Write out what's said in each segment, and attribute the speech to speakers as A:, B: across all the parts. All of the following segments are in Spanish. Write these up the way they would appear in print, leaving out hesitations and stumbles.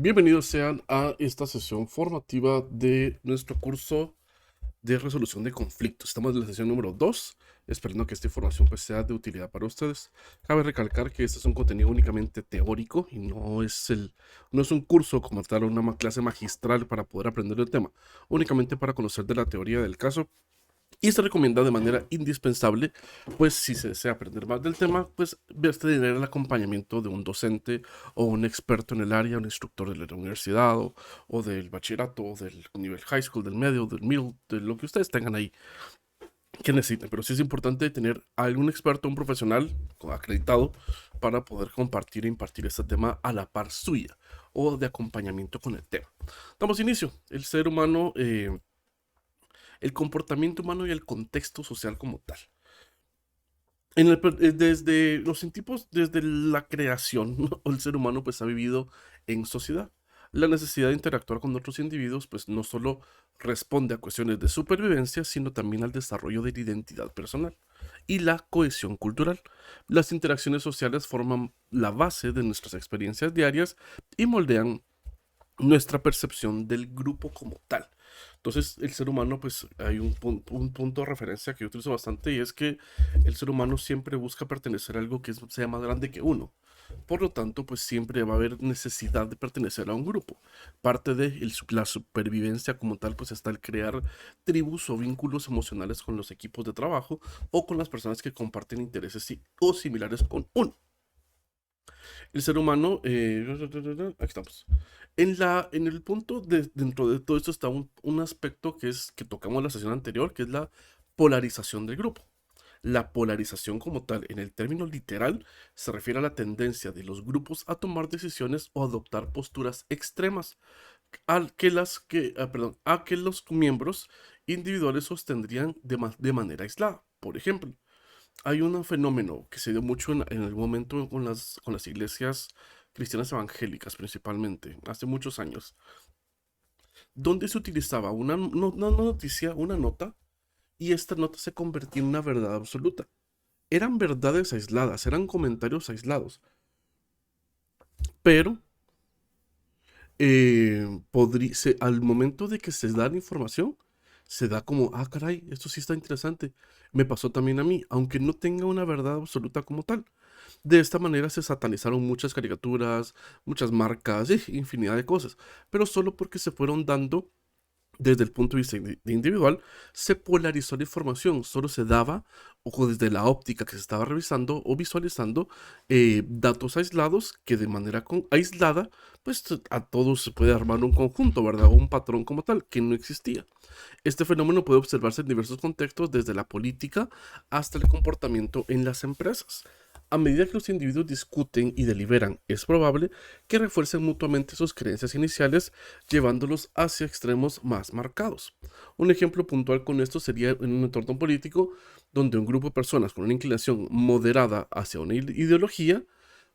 A: Bienvenidos sean a esta sesión formativa de nuestro curso de resolución de conflictos. Estamos en la sesión número 2, esperando que esta información pues, sea de utilidad para ustedes. Cabe recalcar que este es un contenido únicamente teórico y no es un curso como tal, una clase magistral para poder aprender el tema, únicamente para conocer de la teoría del caso. Y se recomienda de manera indispensable, pues si se desea aprender más del tema, pues tener el acompañamiento de un docente o un experto en el área, un instructor de la universidad o del bachillerato, o del nivel high school, del medio, del middle, de lo que ustedes tengan ahí que necesiten. Pero sí es importante tener algún experto, un profesional acreditado para poder compartir e impartir este tema a la par suya o de acompañamiento con el tema. Damos inicio. El comportamiento humano y el contexto social como tal. Desde los científicos, desde la creación, ¿no? El ser humano pues ha vivido en sociedad. La necesidad de interactuar con otros individuos pues no solo responde a cuestiones de supervivencia, sino también al desarrollo de la identidad personal y la cohesión cultural. Las interacciones sociales forman la base de nuestras experiencias diarias y moldean nuestra percepción del grupo como tal. Entonces, el ser humano, pues hay un punto de referencia que yo utilizo bastante y es que el ser humano siempre busca pertenecer a algo que sea más grande que uno. Por lo tanto, pues siempre va a haber necesidad de pertenecer a un grupo. Parte de la supervivencia como tal, pues está el crear tribus o vínculos emocionales con los equipos de trabajo o con las personas que comparten intereses o similares con uno. El ser humano, aquí estamos. En el punto dentro de todo esto está un aspecto que tocamos en la sesión anterior, que es la polarización del grupo. La polarización como tal, en el término literal, se refiere a la tendencia de los grupos a tomar decisiones o adoptar posturas extremas, a que los miembros individuales sostendrían de manera aislada. Por ejemplo, hay un fenómeno que se dio mucho en algún momento con las iglesias cristianas evangélicas principalmente, hace muchos años, donde se utilizaba una noticia, una nota, y esta nota se convertía en una verdad absoluta. Eran verdades aisladas, eran comentarios aislados, pero al momento de que se da la información, se da como, ah, caray, esto sí está interesante. Me pasó también a mí, aunque no tenga una verdad absoluta como tal. De esta manera se satanizaron muchas caricaturas, muchas marcas, infinidad de cosas, pero solo porque se fueron dando desde el punto de vista individual, se polarizó la información, solo se daba, o desde la óptica que se estaba revisando o visualizando, datos aislados que de manera aislada, pues a todos se puede armar un conjunto, ¿verdad? O un patrón como tal, que no existía. Este fenómeno puede observarse en diversos contextos, desde la política hasta el comportamiento en las empresas. A medida que los individuos discuten y deliberan, es probable que refuercen mutuamente sus creencias iniciales, llevándolos hacia extremos más marcados. Un ejemplo puntual con esto sería en un entorno político donde un grupo de personas con una inclinación moderada hacia una ideología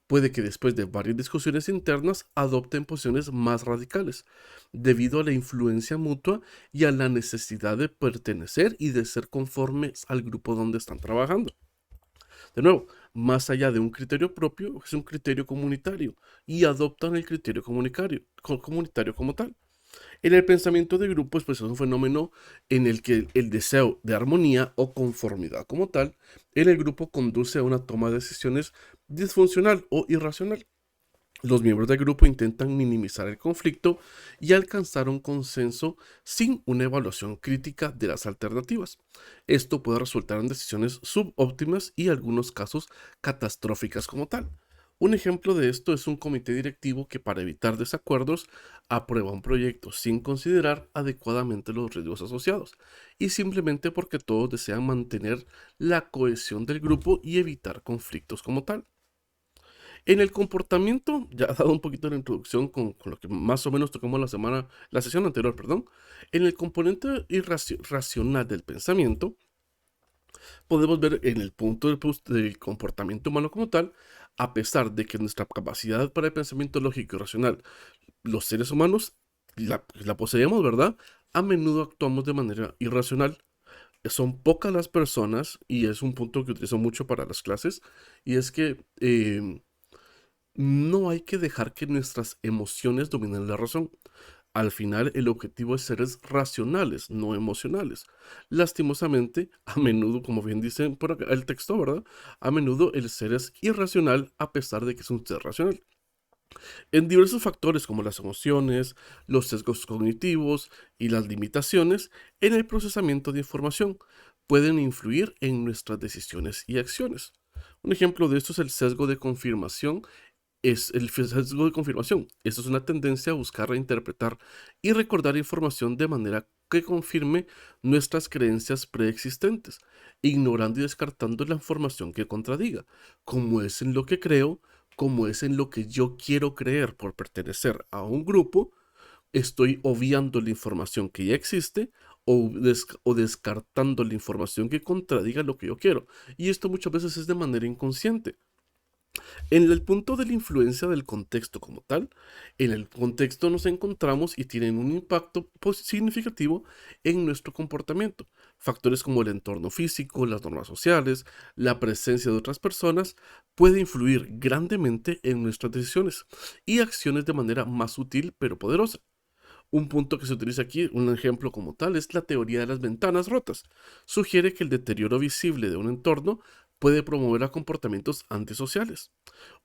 A: puede que después de varias discusiones internas adopten posiciones más radicales, debido a la influencia mutua y a la necesidad de pertenecer y de ser conformes al grupo donde están trabajando. De nuevo, más allá de un criterio propio, es un criterio comunitario y adoptan el criterio comunitario como tal. En el pensamiento de grupos, pues es un fenómeno en el que el deseo de armonía o conformidad como tal en el grupo conduce a una toma de decisiones disfuncional o irracional. Los miembros del grupo intentan minimizar el conflicto y alcanzar un consenso sin una evaluación crítica de las alternativas. Esto puede resultar en decisiones subóptimas y, en algunos casos, catastróficas como tal. Un ejemplo de esto es un comité directivo que, para evitar desacuerdos, aprueba un proyecto sin considerar adecuadamente los riesgos asociados y simplemente porque todos desean mantener la cohesión del grupo y evitar conflictos como tal. En el comportamiento, ya he dado un poquito de la introducción con lo que más o menos tocamos la sesión anterior, perdón. En el componente racional del pensamiento, podemos ver en el punto del comportamiento humano como tal, a pesar de que nuestra capacidad para el pensamiento lógico y racional, los seres humanos la poseemos, ¿verdad? A menudo actuamos de manera irracional. Son pocas las personas, y es un punto que utilizo mucho para las clases, y es que No hay que dejar que nuestras emociones dominen la razón. Al final, el objetivo es seres racionales, no emocionales. Lastimosamente, a menudo, como bien dice por acá el texto, ¿verdad? A menudo el ser es irracional a pesar de que es un ser racional. En diversos factores como las emociones, los sesgos cognitivos y las limitaciones en el procesamiento de información pueden influir en nuestras decisiones y acciones. Un ejemplo de esto es el sesgo de confirmación. Es el sesgo de confirmación. Esto es una tendencia a buscar reinterpretar y recordar información de manera que confirme nuestras creencias preexistentes, ignorando y descartando la información que contradiga, como es en lo que creo, como es en lo que yo quiero creer por pertenecer a un grupo. Estoy obviando la información que ya existe o descartando la información que contradiga lo que yo quiero. Y esto muchas veces es de manera inconsciente. En el punto de la influencia del contexto como tal, en el contexto nos encontramos y tienen un impacto significativo en nuestro comportamiento. Factores como el entorno físico, las normas sociales, la presencia de otras personas puede influir grandemente en nuestras decisiones y acciones de manera más sutil pero poderosa. Un punto que se utiliza aquí, un ejemplo como tal, es la teoría de las ventanas rotas. Sugiere que el deterioro visible de un entorno puede promover a comportamientos antisociales.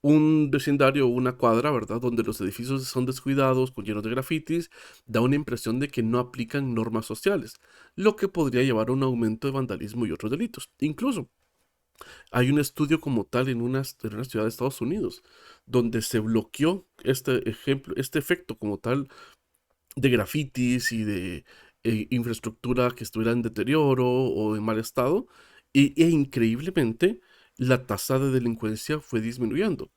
A: Un vecindario o una cuadra, ¿verdad? Donde los edificios son descuidados, con llenos de grafitis, da una impresión de que no aplican normas sociales, lo que podría llevar a un aumento de vandalismo y otros delitos. Incluso hay un estudio como tal en una ciudad de Estados Unidos, donde se bloqueó este ejemplo, este efecto como tal de grafitis y de infraestructura que estuviera en deterioro o en mal estado, e increíblemente la tasa de delincuencia fue disminuyendo.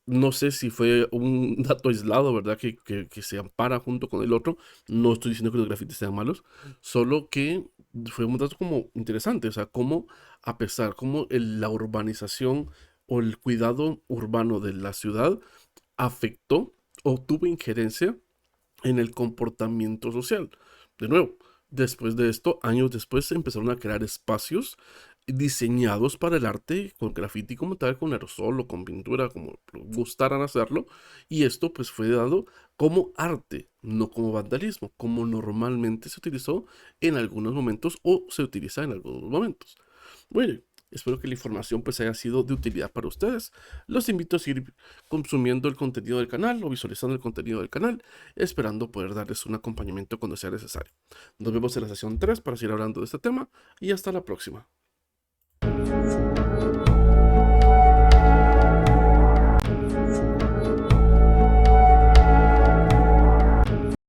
A: No sé si fue un dato aislado, ¿verdad? Que se ampara junto con el otro. No estoy diciendo que los grafitis sean malos, solo que fue un dato como interesante, o sea, cómo a pesar, cómo la urbanización o el cuidado urbano de la ciudad afectó o tuvo injerencia en el comportamiento social. De nuevo, después de esto, años después se empezaron a crear espacios diseñados para el arte con graffiti como tal, con aerosol o con pintura, como gustaran hacerlo, y esto pues fue dado como arte, no como vandalismo, como normalmente se utilizó en algunos momentos o se utiliza en algunos momentos. Bueno, espero que la información pues haya sido de utilidad para ustedes. Los invito a seguir consumiendo el contenido del canal o visualizando el contenido del canal, esperando poder darles un acompañamiento cuando sea necesario. Nos vemos en la sesión 3 para seguir hablando de este tema y hasta la próxima.